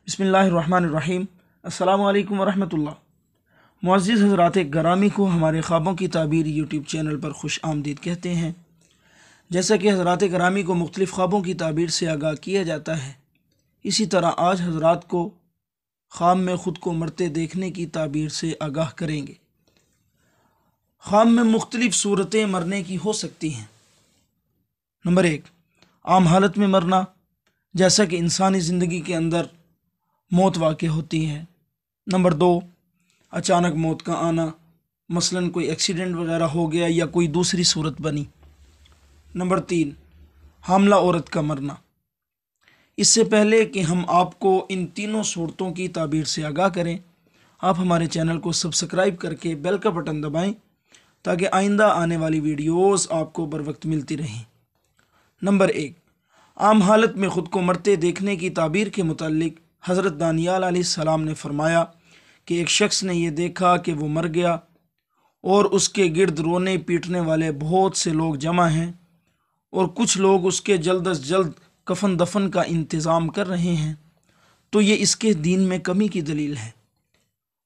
बिस्मिल्लाहिर्रहमानिर्रहीम। अस्सलाम वालेकुम वरहमतुल्लाह। मुअज़्ज़िज़ हज़रात गरामी को हमारे ख्वाबों की ताबीर यूट्यूब चैनल पर खुश आमदीद कहते हैं। जैसा कि हज़रात गरामी को मुख्तलिफ़ ख्वाबों की ताबीर से आगाह किया जाता है, इसी तरह आज हज़रात को ख्वाब में ख़ुद को मरते देखने की ताबीर से आगाह करेंगे। ख्वाब में मुख्तलिफ़ सूरतें मरने की हो सकती हैं। नंबर 1, आम हालत में मरना, जैसा कि इंसानी ज़िंदगी के अंदर मौत वाक़ई होती है। नंबर 2, अचानक मौत का आना, मसलन कोई एक्सीडेंट वगैरह हो गया या कोई दूसरी सूरत बनी। नंबर 3, हामला औरत का मरना। इससे पहले कि हम आपको इन तीनों सूरतों की ताबीर से आगाह करें, आप हमारे चैनल को सब्सक्राइब करके बेल का बटन दबाएं ताकि आइंदा आने वाली वीडियोस आपको बर वक्त मिलती रहें। नंबर 1, आम हालत में ख़ुद को मरते देखने की ताबीर के मुतालिक हज़रत दानियाल अलैहिस्सलाम ने फरमाया कि एक शख्स ने यह देखा कि वो मर गया और उसके गिर्द रोने पीटने वाले बहुत से लोग जमा हैं और कुछ लोग उसके जल्द अज जल्द कफन दफन का इंतज़ाम कर रहे हैं, तो ये इसके दीन में कमी की दलील है।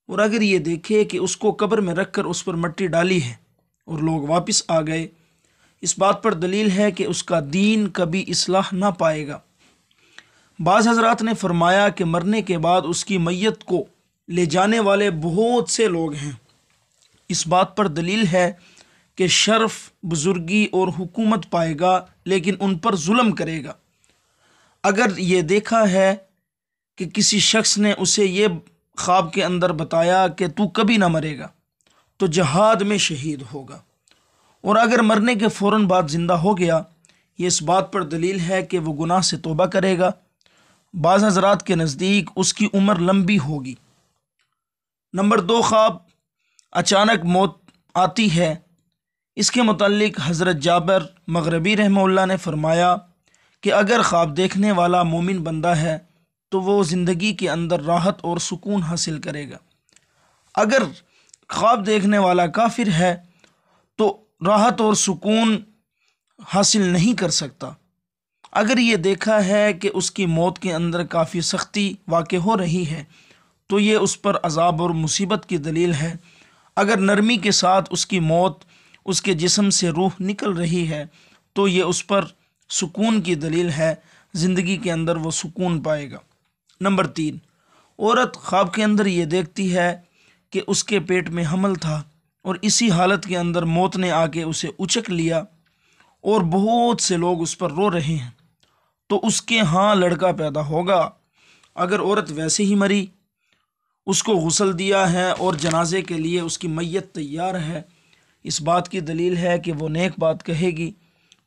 और अगर ये देखे कि उसको कब्र में रख कर उस पर मिट्टी डाली है और लोग वापस आ गए, इस बात पर दलील है कि उसका दीन कभी इस्लाह ना पाएगा। बाज़ हज़रात ने फरमाया कि मरने के बाद उसकी मैयत को ले जाने वाले बहुत से लोग हैं। इस बात पर दलील है कि शर्फ, बुजुर्गी और हुकूमत पाएगा, लेकिन उन पर जुल्म करेगा। अगर ये देखा है कि किसी शख्स ने उसे ये ख्वाब के अंदर बताया कि तू कभी ना मरेगा, तो जहाद में शहीद होगा। और अगर मरने के फ़ौरन बाद ज़िंदा हो गया, ये इस बात पर दलील है कि वो गुनाह से तौबा करेगा। बाज़ हज़रात के नज़दीक उसकी उम्र लंबी होगी। नंबर 2, ख्वाब अचानक मौत आती है। इसके मुताल्लिक हज़रत जाबिर मग़रिबी रहमहुल्लाह ने फरमाया कि अगर ख्वाब देखने वाला मोमिन बंदा है तो वो ज़िंदगी के अंदर राहत और सुकून हासिल करेगा। अगर ख्वाब देखने वाला काफिर है तो राहत और सुकून हासिल नहीं कर सकता। अगर ये देखा है कि उसकी मौत के अंदर काफ़ी सख्ती वाक़ई हो रही है, तो ये उस पर अज़ाब और मुसीबत की दलील है। अगर नरमी के साथ उसकी मौत, उसके जिस्म से रूह निकल रही है, तो ये उस पर सुकून की दलील है, ज़िंदगी के अंदर वो सुकून पाएगा। नंबर 3, औरत ख्वाब के अंदर ये देखती है कि उसके पेट में हमल था और इसी हालत के अंदर मौत ने आके उसे उचक लिया और बहुत से लोग उस पर रो रहे हैं, तो उसके यहाँ लड़का पैदा होगा। अगर औरत वैसे ही मरी, उसको गुस्ल दिया है और जनाजे के लिए उसकी मैयत तैयार है, इस बात की दलील है कि वो नेक बात कहेगी,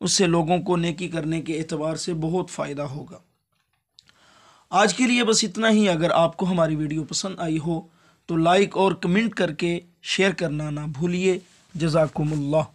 उससे लोगों को नेकी करने के एतबार से बहुत फ़ायदा होगा। आज के लिए बस इतना ही। अगर आपको हमारी वीडियो पसंद आई हो तो लाइक और कमेंट करके शेयर करना ना भूलिए। जज़ाकुमुल्लाह।